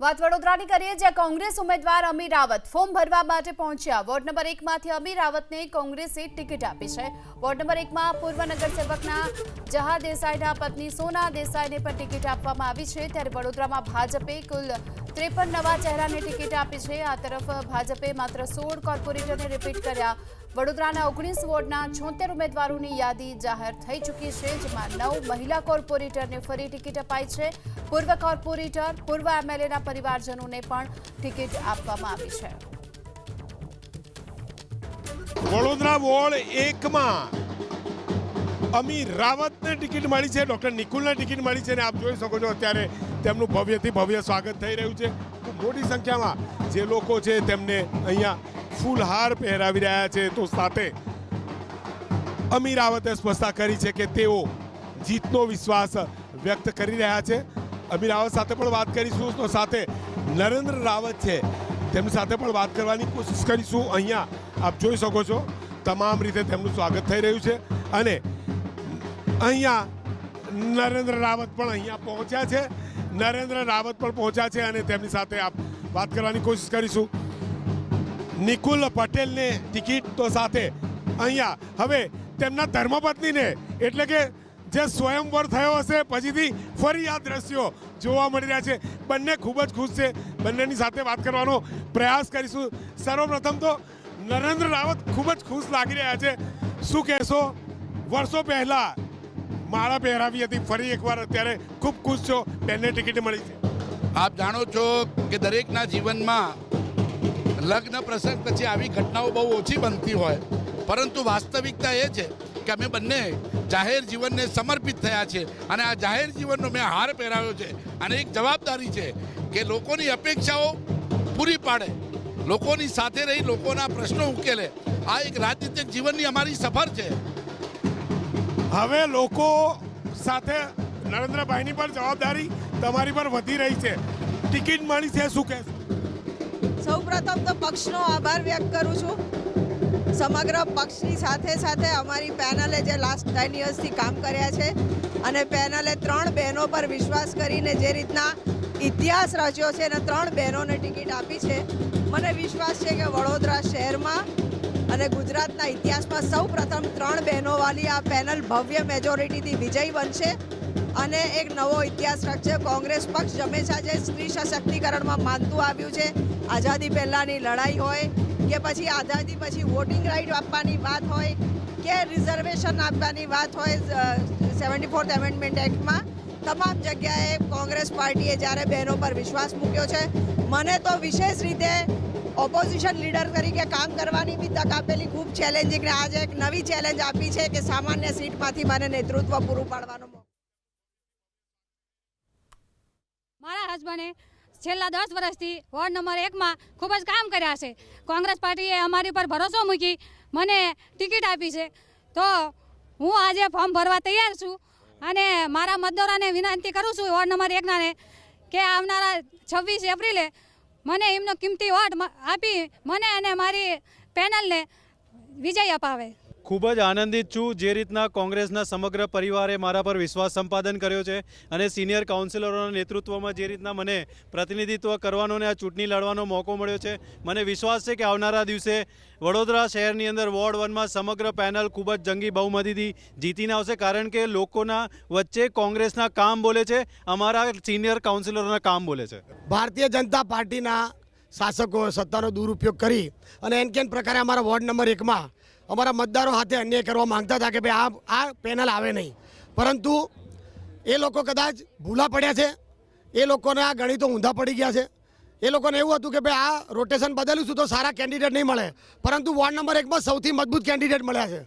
વાત વડોદરાની કરીએ, જ્યાં કોંગ્રેસ ઉમેદવાર અમીર રાવત ફોર્મ ભરવા માટે પહોંચ્યા। વોર્ડ નંબર 1 માંથી અમીર રાવતને કોંગ્રેસે ટિકિટ આપી છે। વોર્ડ નંબર 1 માં પૂર્વ નગરસેવકના જહા દેસાઈના પત્ની સોના દેસાઈને પણ ટિકિટ આપવામાં આવી છે। ત્યારે વડોદરામાં ભાજપે કુલ 53 નવા ચહેરાને ટિકિટ આપી છે। આ તરફ ભાજપે માત્ર 16 કોર્પોરેટરને રિપીટ કર્યા। વડોદરાના 19 વોર્ડના 76 ઉમેદવારોની યાદી જાહેર થઈ ચૂકી છે, જેમાં 9 મહિલા કોર્પોરેટરને ફરી ટિકિટ અપાઈ છે। પૂર્વ કોર્પોરેટર, પૂર્વ એમએલએના પરિવારજનોને પણ ટિકિટ આપવામાં આવી છે। વડોદરા વોર્ડ 1 માં અમીર રાવતને ટિકિટ મળી છે, ડોક્ટર નિકુલને ટિકિટ મળી છે અને આપ જોઈ શકો છો અત્યારે તેમનું ભવ્યથી ભવ્ય સ્વાગત થઈ રહ્યું છે। મોટી સંખ્યામાં જે લોકો છે તેમને અહીંયા ફૂલહાર પહેરાવી રહ્યા છે। તો સાથે અમીર રાવતે સ્પષ્ટતા કરી છે કે તેઓ જીતનો વિશ્વાસ વ્યક્ત કરી રહ્યા છે। અમીર રાવત સાથે પણ વાત કરીશું, તો સાથે નરેન્દ્ર રાવત છે તેમની સાથે પણ વાત કરવાની કોશિશ કરીશું। અહીંયા આપ જોઈ શકો છો તમામ રીતે તેમનું સ્વાગત થઈ રહ્યું છે અને અહીંયા નરેન્દ્ર રાવત પણ અહીંયા પહોંચ્યા છે। નરેન્દ્ર રાવત પણ પહોંચ્યા છે અને તેમની સાથે આપ વાત કરવાની કોશિશ કરીશું। નિકુલ પટેલને ટિકિટ, તો સાથે અહીંયા હવે તેમના ધર્મપત્નીને, એટલે કે જે સ્વયંવર થયો હશે પછીથી ફરી આ દ્રશ્યો જોવા મળી રહ્યા છે। બંને ખૂબ જ ખુશ છે, બંનેની સાથે વાત કરવાનો પ્રયાસ કરીશું। સર્વપ્રથમ તો નરેન્દ્ર રાવત ખૂબ જ ખુશ લાગી રહ્યા છે, શું કહેશો? વર્ષો પહેલા માળા પહેરાવી હતી, ફરી એકવાર અત્યારે ખૂબ ખુશ છો, બેનને ટિકિટ મળી છે। આપ જાણો છો કે દરેકના જીવનમાં લગ્ન પ્રસંગ પછી આવી ઘટનાઓ બહુ ઓછી બનતી હોય, પરંતુ વાસ્તવિકતા એ છે કે અમે બંને જાહેર જીવનને સમર્પિત થયા છે અને આ જાહેર જીવનનો મેં હાર પહેરાવ્યો છે અને એક જવાબદારી છે કે લોકોની અપેક્ષાઓ પૂરી પાડે, લોકોની સાથે રહી લોકોના પ્રશ્નો ઉકેલે। આ એક રાજનીતિક જીવનની અમારી સફર છે। હવે લોકો સાથે નરેન્દ્રભાઈની પણ જવાબદારી તમારી પર વધી રહી છે, ટિકિટ મળી છે, શું કહેશો? સૌપ્રથમ તો પક્ષનો આભાર વ્યક્ત કરું છું। સમગ્ર પક્ષની સાથે સાથે અમારી પેનલે જે લાસ્ટ 10 યર્સથી કામ કર્યા છે અને પેનલે 3 બહેનો પર વિશ્વાસ કરીને જે રીતના ઇતિહાસ રચ્યો છે અને 3 બહેનોને ટિકિટ આપી છે, મને વિશ્વાસ છે કે વડોદરા શહેરમાં અને ગુજરાતના ઇતિહાસમાં સૌ પ્રથમ 3 બહેનોવાળી આ પેનલ ભવ્ય મેજોરિટીથી વિજયી બનશે અને એક નવો ઇતિહાસ રચશે। કોંગ્રેસ પક્ષ હંમેશા જે સ્ત્રી સશક્તિકરણમાં માનતું આવ્યું છે, આઝાદી પહેલાંની લડાઈ હોય કે પછી આઝાદી પછી વોટિંગ રાઇટ આપવાની વાત હોય કે રિઝર્વેશન આપવાની વાત હોય 74th એમેન્ડમેન્ટ એક્ટમાં, તમામ જગ્યાએ કોંગ્રેસ પાર્ટીએ જ્યારે બહેનો પર વિશ્વાસ મૂક્યો છે, મને તો વિશેષ રીતે ઓપોઝિશન લીડર તરીકે કામ કરવાની બી તક આપેલી ખૂબ ચેલેન્જિંગ, ને આજે એક નવી ચેલેન્જ આપી છે કે સામાન્ય સીટમાંથી મને નેતૃત્વ પૂરું પાડવાનો મોકો। મારા હસબન્ડે છેલ્લા 10 વર્ષથી વોર્ડ નંબર 1 માં ખૂબ જ કામ કર્યા છે। કોંગ્રેસ પાર્ટીએ અમારી પર ભરોસો મૂકી મને ટિકિટ આપી છે, તો હું આજે ફોર્મ ભરવા તૈયાર છું અને મારા મતદારોને વિનંતી કરું છું વોર્ડ નંબર 1 નાને કે આવનારા 26 એપ્રિલે મને એમનો કિંમતી વોટ આપી મને અને મારી પેનલને વિજય અપાવે। ખૂબ જ આનંદિત છું જે રીતના કોંગ્રેસના સમગ્ર પરિવારે મારા પર વિશ્વાસ સંપાદન કર્યો છે અને સિનિયર કાઉન્સિલરોના નેતૃત્વમાં જે રીતના મને પ્રતિનિધિત્વ કરવાનો અને આ ચૂંટણી લડવાનો મોકો મળ્યો છે, મને વિશ્વાસ છે કે આવનારા દિવસે વડોદરા શહેરની અંદર વોર્ડ 1માં સમગ્ર પેનલ ખૂબ જ જંગી બહુમતીથી જીતીને આવશે, કારણ કે લોકોના વચ્ચે કોંગ્રેસના કામ બોલે છે, અમારા સિનિયર કાઉન્સિલરોના કામ બોલે છે। ભારતીય જનતા પાર્ટીના શાસકો સત્તાનો દુરુપયોગ કરી અને એન કેન પ્રકારે અમારા વોર્ડ નંબર 1માં અમારા મતદારો હાથે અન્યાય કરવા માંગતા હતા કે ભાઈ આ પેનલ આવે નહીં, પરંતુ એ લોકો કદાચ ભૂલા પડ્યા છે, એ લોકોના ગણિતો ઊંધા પડી ગયા છે। એ લોકોને એવું હતું કે ભાઈ આ રોટેશન બદલીશું તો સારા કેન્ડિડેટ નહીં મળે, પરંતુ વોર્ડ નંબર 1માં સૌથી મજબૂત કેન્ડિડેટ મળ્યા છે।